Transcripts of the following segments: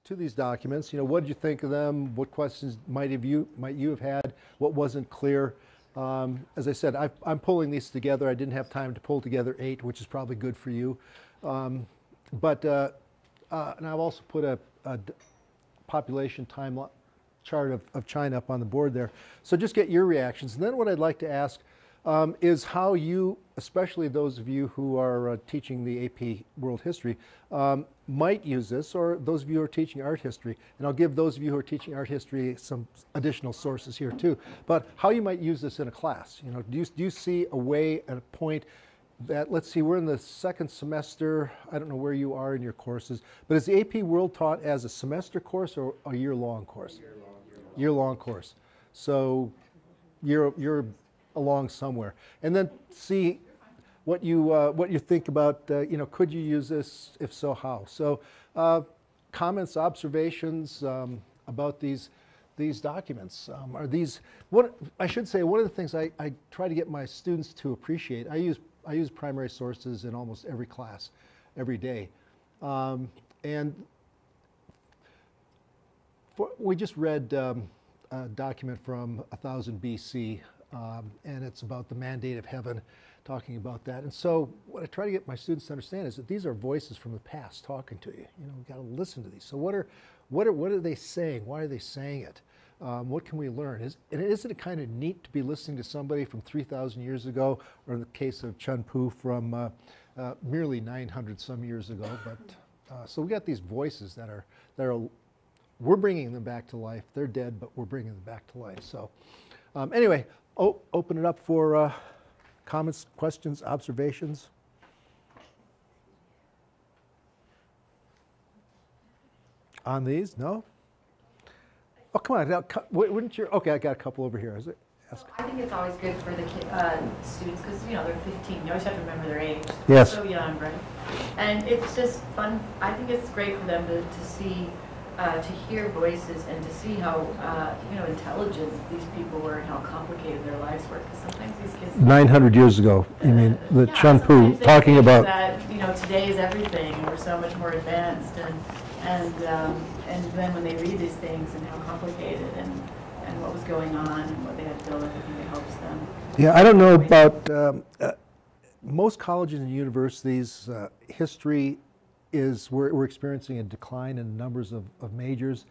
to these documents. You know, what did you think of them? What questions might you have had? What wasn't clear? As I said, I'm pulling these together. I didn't have time to pull together 8, which is probably good for you. And I've also put a population time chart of China up on the board there. So just get your reactions. And then what I'd like to ask is how you, especially those of you who are teaching the AP World History, might use this, or those of you who are teaching art history. And I'll give those of you who are teaching art history some additional sources here too. But how you might use this in a class. You know, do you see a way at a point that, let's see, we're in the 2nd semester. I don't know where you are in your courses, but is the AP World taught as a semester course or a year-long course? Year-long course. So you're along somewhere, and then see what you think about. You know, could you use this? If so, how? So, comments, observations about these documents. Are these what I should say? One of the things I try to get my students to appreciate. I use primary sources in almost every class, every day, and we just read a document from 1000 BC. And it's about the mandate of heaven, talking about that. And so what I try to get my students to understand is that these are voices from the past talking to you. You know, you've got to listen to these. So what are they saying? Why are they saying it? What can we learn? Isn't it kind of neat to be listening to somebody from 3,000 years ago, or in the case of Chun Pu from merely 900 some years ago? But so we got these voices that are we're bringing them back to life. They're dead, but we're bringing them back to life. So anyway. Open it up for comments, questions, observations. On these? No? Oh, come on. Now, wouldn't you? Okay, I got a couple over here. Is it? So I think it's always good for the students because, you know, they're 15. You always have to remember their age. Yes. They're so young, right? And it's just fun. I think it's great for them to see, to hear voices and to see how, you know, intelligent these people were and how complicated their lives were. Because sometimes these kids... 900 years ago, you mean, the Chun Pu talking about... that, you know, today is everything and we're so much more advanced. And then when they read these things and how complicated and what was going on and what they had to deal with, I think it helps them. Yeah, I don't know about... most colleges and universities, history is, we're experiencing a decline in numbers of majors,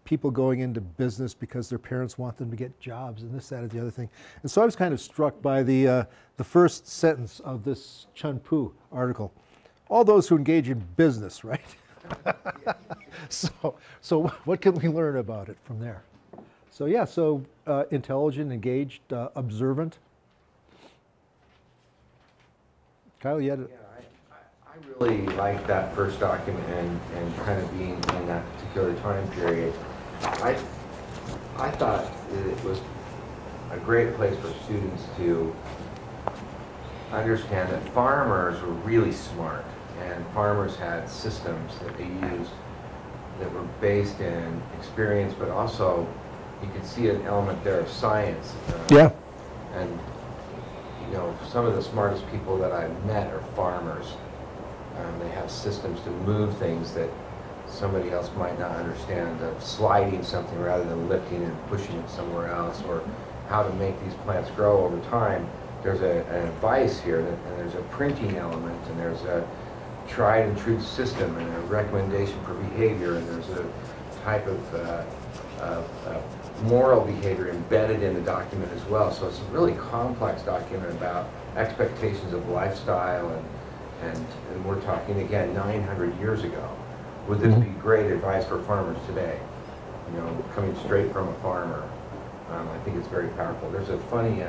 people going into business because their parents want them to get jobs and this, that, and the other thing. And so I was kind of struck by the first sentence of this Chun Pu article. All those who engage in business, right? So what can we learn about it from there? So yeah, so intelligent, engaged, observant. Kyle, you had it. I really like that first document and kind of being in that particular time period. I thought it was a great place for students to understand that farmers were really smart, and farmers had systems that they used that were based in experience, but also you could see an element there of science. Yeah. And you know, some of the smartest people that I've met are farmers. They have systems to move things that somebody else might not understand, of sliding something rather than lifting and pushing it somewhere else, or how to make these plants grow over time. There's an advice here, and there's a printing element, and there's a tried and true system, and a recommendation for behavior, and there's a type of moral behavior embedded in the document as well. So it's a really complex document about expectations of lifestyle, and we're talking again 900 years ago. Would this be great advice for farmers today? You know, coming straight from a farmer. I think it's very powerful. There's a funny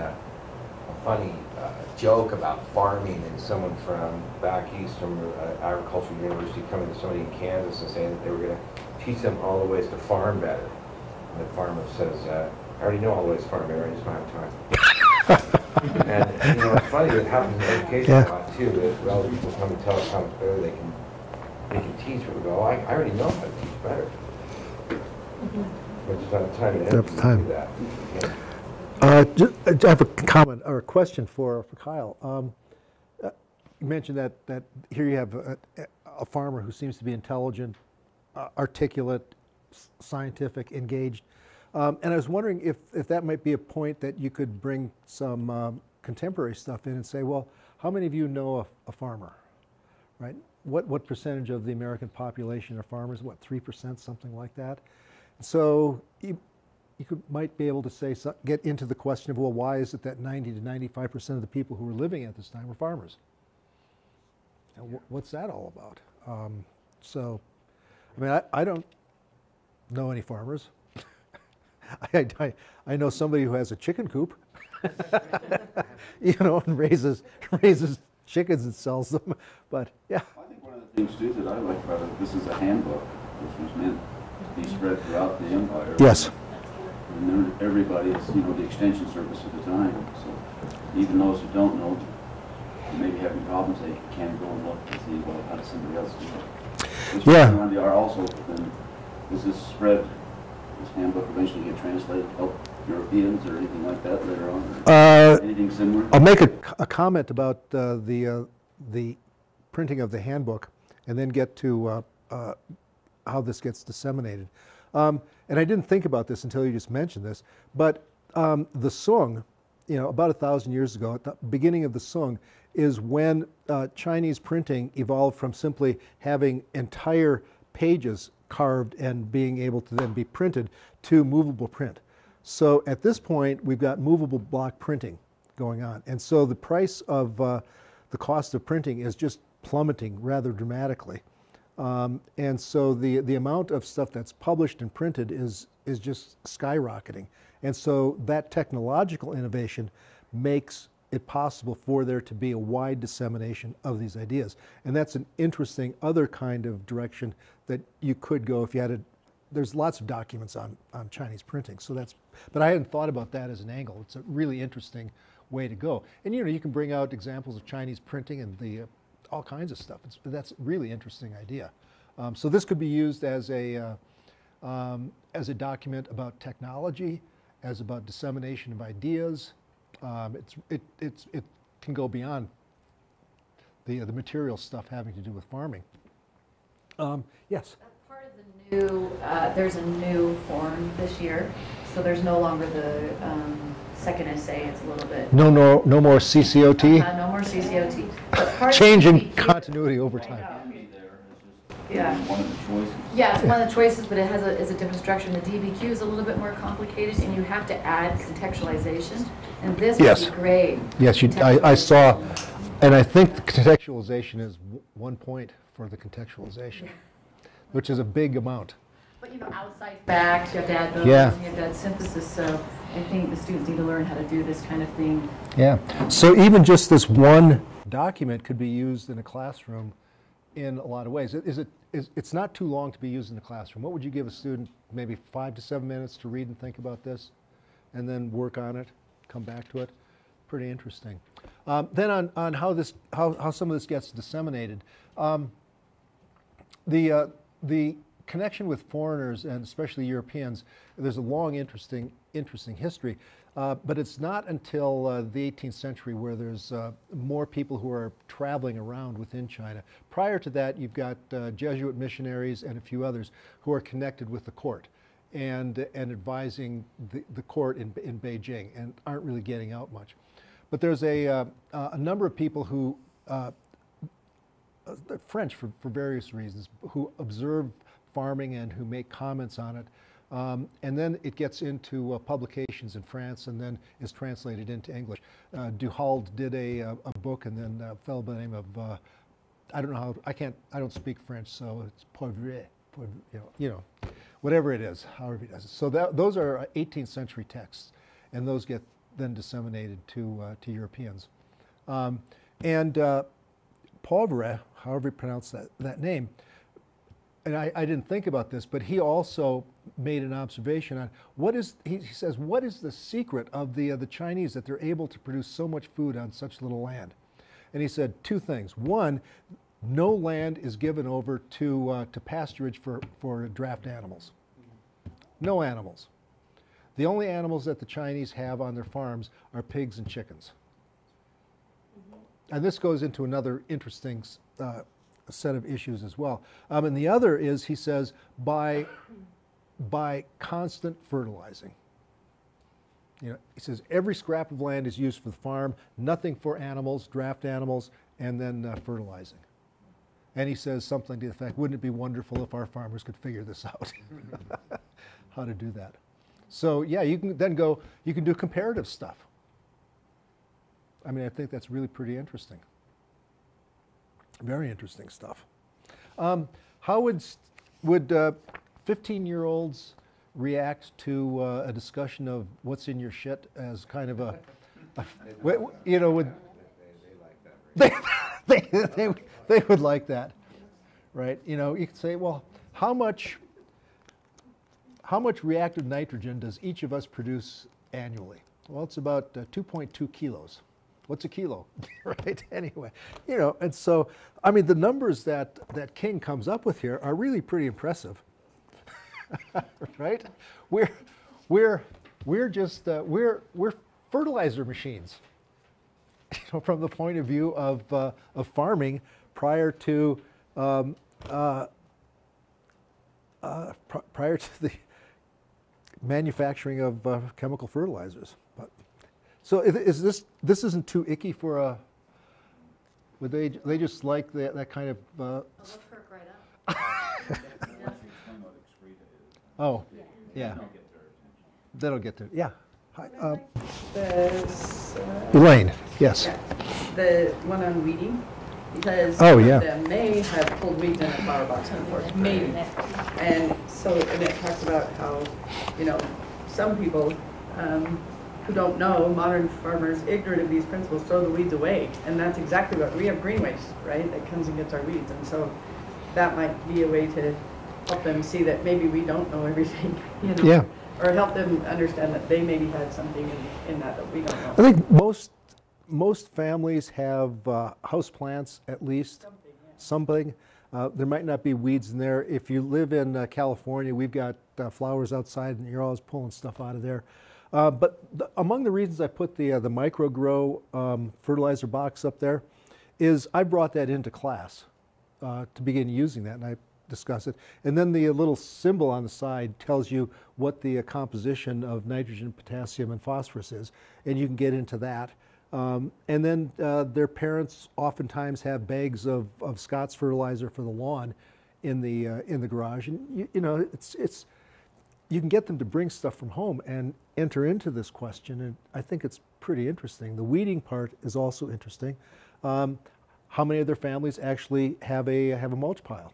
joke about farming, and someone from back east from agricultural university coming to somebody in Kansas and saying that they were going to teach them all the ways to farm better. And the farmer says, I already know all the ways to farm better, I just don't have time. And you know, it's funny, it happens in education a lot too, that other people come and tell us how much better they can teach, but we go, I already know how to teach better. But just don't have time and energy to do that. I have a comment or a question for Kyle. You mentioned that here you have a farmer who seems to be intelligent, articulate, scientific, engaged. And I was wondering if that might be a point that you could bring some contemporary stuff in and say, well, how many of you know a farmer, right? What percentage of the American population are farmers? What, 3%, something like that? So you might be able to say, get into the question of, well, why is it that 90 to 95% of the people who were living at this time were farmers? And what's that all about? So, I mean, I don't know any farmers. I know somebody who has a chicken coop, you know, and raises chickens and sells them. But yeah. I think one of the things too that I like about it, this is a handbook, which was meant to be spread throughout the empire. Yes. And then everybody is, you know, the extension service at the time. So even those who don't know, who may be having problems, they can go and look and see, well, how does somebody else do it? Yeah. Around the also, then does this spread, this handbook eventually get translated, help Europeans or anything like that later on? Anything similar? I'll make a comment about the printing of the handbook, and then get to how this gets disseminated. And I didn't think about this until you just mentioned this, but the Sung, you know, about 1,000 years ago, at the beginning of the Sung, is when Chinese printing evolved from simply having entire pages carved and being able to then be printed to movable print. So at this point, we've got movable block printing going on. And so the price of the cost of printing is just plummeting rather dramatically. And so the amount of stuff that's published and printed is just skyrocketing. And so that technological innovation makes it possible for there to be a wide dissemination of these ideas. And that's an interesting other kind of direction that you could go if you had there's lots of documents on Chinese printing. So but I hadn't thought about that as an angle. It's a really interesting way to go. And you know, you can bring out examples of Chinese printing and all kinds of stuff. That's a really interesting idea. So this could be used as a document about technology, as about dissemination of ideas. It can go beyond the material stuff having to do with farming. Yes. Part of the new, there's a new form this year, so there's no longer the second essay. It's a little bit. No more CCOT. No more CCOT. But part Changing of the DBQ continuity over time. Yeah. One of the choices. Yeah, it's one of the choices, but it has a different structure. And the DBQ is a little bit more complicated, and you have to add contextualization. And this Yes. would be great. Yes, I saw, and I think the contextualization is 1 point for the contextualization, which is a big amount. But you know, outside facts, you have to add those, Yeah. and you have to add synthesis. So I think the students need to learn how to do this kind of thing. Yeah. So even just this one document could be used in a classroom in a lot of ways. It's not too long to be used in the classroom. What would you give a student, maybe 5 to 7 minutes to read and think about this, and then work on it, come back to it? Pretty interesting. Then on how some of this gets disseminated, the connection with foreigners and especially Europeans, there's a long, interesting history. But it's not until the 18th century where there's more people who are traveling around within China. Prior to that, you've got Jesuit missionaries and a few others who are connected with the court and advising the court in Beijing and aren't really getting out much. But there's a number of people who, French for various reasons, who observe farming and who make comments on it. And then it gets into publications in France and then is translated into English. Duhalde did a book, and then a fellow by the name of, I don't know how, I don't speak French, so it's Poivre, you know, whatever it is, however he does it. So those are 18th century texts, and those get then disseminated to Europeans. Poivre, however you pronounce that name, and I didn't think about this, but he also made an observation on he says, what is the secret of the Chinese that they're able to produce so much food on such little land? And he said 2 things. One, no land is given over to pasturage for draft animals. No animals. The only animals that the Chinese have on their farms are pigs and chickens. And this goes into another interesting set of issues as well. And the other is, he says, by constant fertilizing. You know, he says every scrap of land is used for the farm, nothing for animals, draft animals, and then fertilizing. And he says something to the effect, wouldn't it be wonderful if our farmers could figure this out, how to do that. So yeah, you can then go, you can do comparative stuff. I mean, I think that's really pretty interesting. Very interesting stuff. How would 15-year-olds react to a discussion of what's in your shit as kind of a you know, would they would like that, right? You know, you could say, well, how much reactive nitrogen does each of us produce annually? Well, it's about 2.2 kilos. What's a kilo, right? Anyway, you know, and so, I mean, the numbers that King comes up with here are really pretty impressive, right? We're fertilizer machines, you know, from the point of view of farming prior to prior to the manufacturing of chemical fertilizers. But so is this isn't too icky for a? Would they just like that kind of? I'll look her right up. Oh, yeah. That'll get there. Yeah. Hi, Elaine. Yes. Yeah. The one on weeding, because Oh, some yeah. of them may have pulled weeds in a flower box, unfortunately. Maybe. And so, and it talks about how, you know, some people who don't know, modern farmers, ignorant of these principles, throw the weeds away. And that's exactly what, we have green waste, right, that comes and gets our weeds. And so that might be a way to help them see that maybe we don't know everything, you know. Yeah. Or help them understand that they maybe had something in that we don't know. I think most families have house plants at least. Something. There might not be weeds in there. If you live in California, we've got flowers outside, and you're always pulling stuff out of there. But among the reasons I put the micro grow fertilizer box up there is I brought that into class to begin using that, and I discuss it. And then the little symbol on the side tells you what the composition of nitrogen, potassium, and phosphorus is, and you can get into that. And then their parents oftentimes have bags of Scott's fertilizer for the lawn in the garage, and you know, it's you can get them to bring stuff from home and enter into this question, and I think it's pretty interesting. The weeding part is also interesting. How many of their families actually have a mulch pile?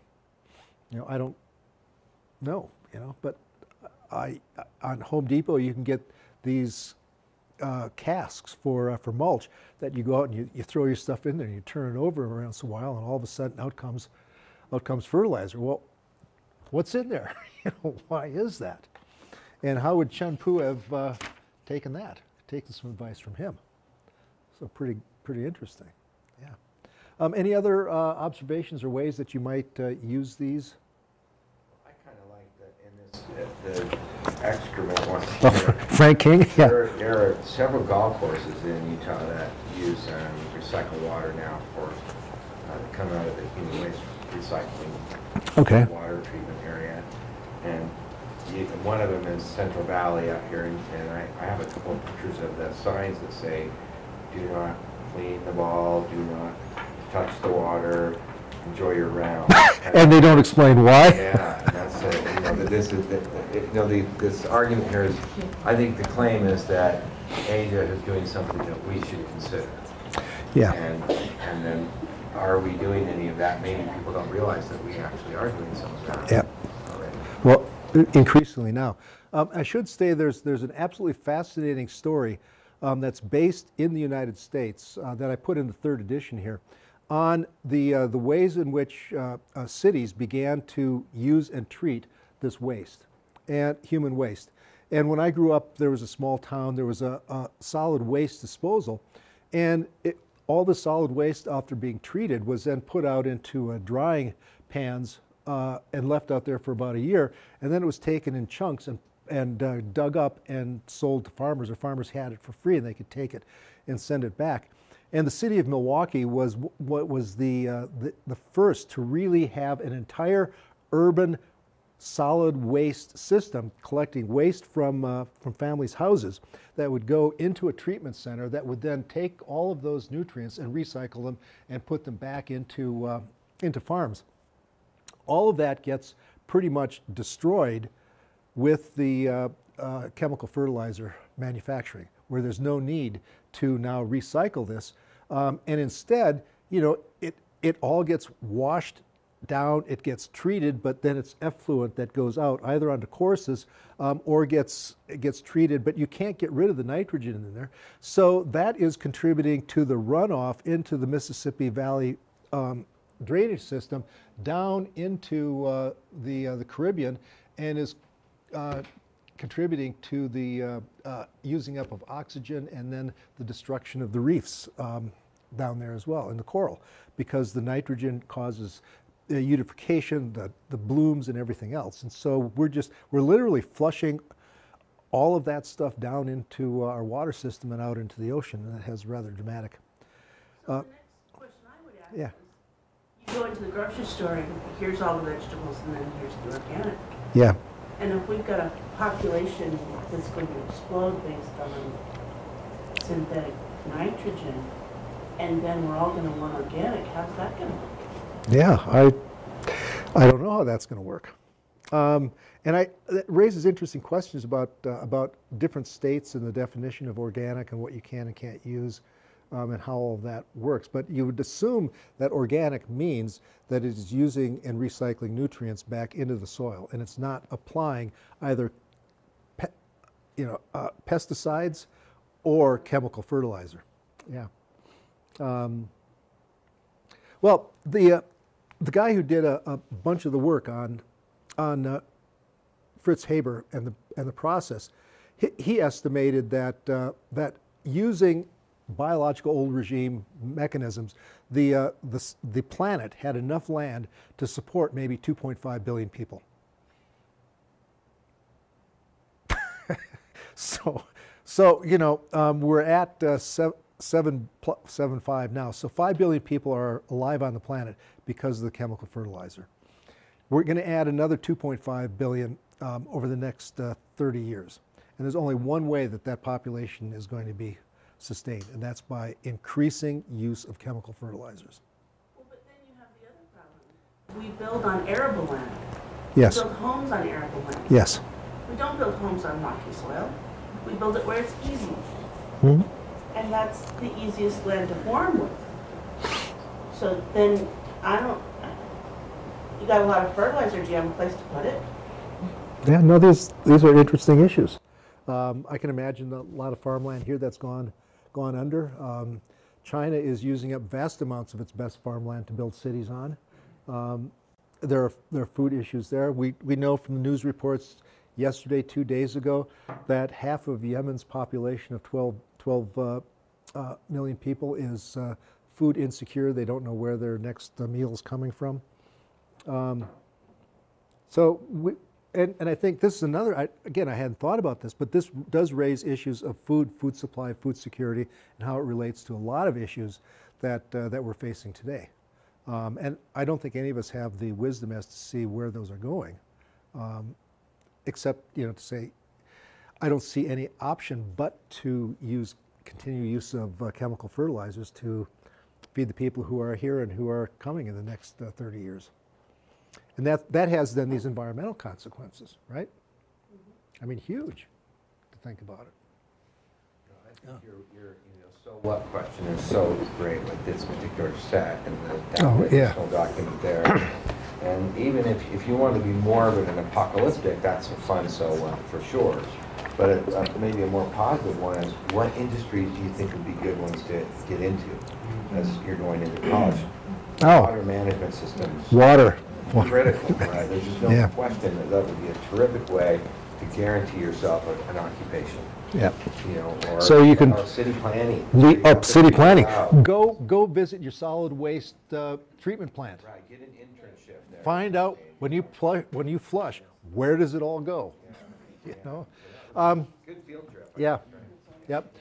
You know, I don't know, you know, but on Home Depot you can get these casks for mulch that you go out and you throw your stuff in there and you turn it over every once in a while, and all of a sudden out comes fertilizer. Well, what's in there? You know, why is that? And how would Chun Poo have taken some advice from him? So pretty interesting, yeah. Any other observations or ways that you might use these? I kind of like that in the excrement one. Frank King? Yeah. There are several golf courses in Utah that use recycled water now for come out of the human waste recycling Okay. water treatment area. And one of them is Central Valley out here, and I have a couple of pictures of the signs that say, do not clean the ball, do not touch the water, enjoy your round. And they don't explain why? Yeah, and that's it. You know, but this is this argument here is, I think the claim is that Asia is doing something that we should consider. Yeah. And then, are we doing any of that? Maybe people don't realize that we actually are doing some of that. Yeah. Already. Well, increasingly now. I should say there's an absolutely fascinating story that's based in the United States that I put in the third edition here on the ways in which cities began to use and treat this waste and human waste. And when I grew up, there was a small town, there was a solid waste disposal, and all the solid waste after being treated was then put out into drying pans and left out there for about a year, and then it was taken in chunks and dug up and sold to farmers, or farmers had it for free and they could take it and send it back. And the city of Milwaukee was what was the first to really have an entire urban solid waste system collecting waste from families' houses that would go into a treatment center that would then take all of those nutrients and recycle them and put them back into farms. All of that gets pretty much destroyed with the chemical fertilizer manufacturing, where there's no need to now recycle this. And instead, you know, it all gets washed down, it gets treated, but then it's effluent that goes out either onto courses or gets treated, but you can't get rid of the nitrogen in there. So that is contributing to the runoff into the Mississippi Valley drainage system down into the Caribbean, and is contributing to the using up of oxygen and then the destruction of the reefs down there as well in the coral, because the nitrogen causes eutrophication, the blooms and everything else. And so we're literally flushing all of that stuff down into our water system and out into the ocean, and that has rather dramatic. So the next question I would ask Yeah. is, you go into the grocery store and here's all the vegetables and then here's the organic. Yeah. And if we've got a population that's going to explode based on synthetic nitrogen, and then we're all going to want organic, how's that going to work? Yeah, I don't know how that's going to work. And it raises interesting questions about different states and the definition of organic and what you can and can't use, and how all of that works. But you would assume that organic means that it is using and recycling nutrients back into the soil, and it's not applying either pesticides or chemical fertilizer. Yeah. Well, the guy who did a bunch of the work on Fritz Haber and the process, he estimated that that using biological old regime mechanisms, the planet had enough land to support maybe 2.5 billion people. So you know, we're at 7.5 now. So 5 billion people are alive on the planet because of the chemical fertilizer. We're going to add another 2.5 billion over the next 30 years. And there's only one way that that population is going to be sustained, and that's by increasing use of chemical fertilizers. Well, but then you have the other problem. We build on arable land. Yes. We build homes on arable land. Yes. We don't build homes on rocky soil. We build it where it's easy. Mm-hmm. And that's the easiest land to farm with. So then, you got a lot of fertilizer, do you have a place to put it? Yeah, no, these are interesting issues. I can imagine a lot of farmland here that's gone under. China is using up vast amounts of its best farmland to build cities on. There are food issues there. We know from the news reports yesterday, 2 days ago, that half of Yemen's population of 12 million people is food insecure. They don't know where their next meal is coming from. And I think this is another, again, I hadn't thought about this, but this does raise issues of food supply, food security, and how it relates to a lot of issues that we're facing today. And I don't think any of us have the wisdom as to see where those are going, except, you know, to say, I don't see any option but to continue use of chemical fertilizers to feed the people who are here and who are coming in the next 30 years. And that has then these environmental consequences, right? Mm-hmm. I mean, huge to think about it. No, I think your so what question is so great with this particular set and the original document there. And even if you want to be more of an apocalyptic, that's a fun so what for sure. But maybe a more positive one is, what industries do you think would be good ones to get into as you're going into college? Water management systems. Water. Critical, right? There's just no question that would be a terrific way to guarantee yourself an occupation. Yeah. You know, or, so you can, or city planning. City planning. Go visit your solid waste treatment plant. Right. Get an internship there. Find out when you flush, where does it all go? Yeah. You know. Good field trip. Yeah. Yep.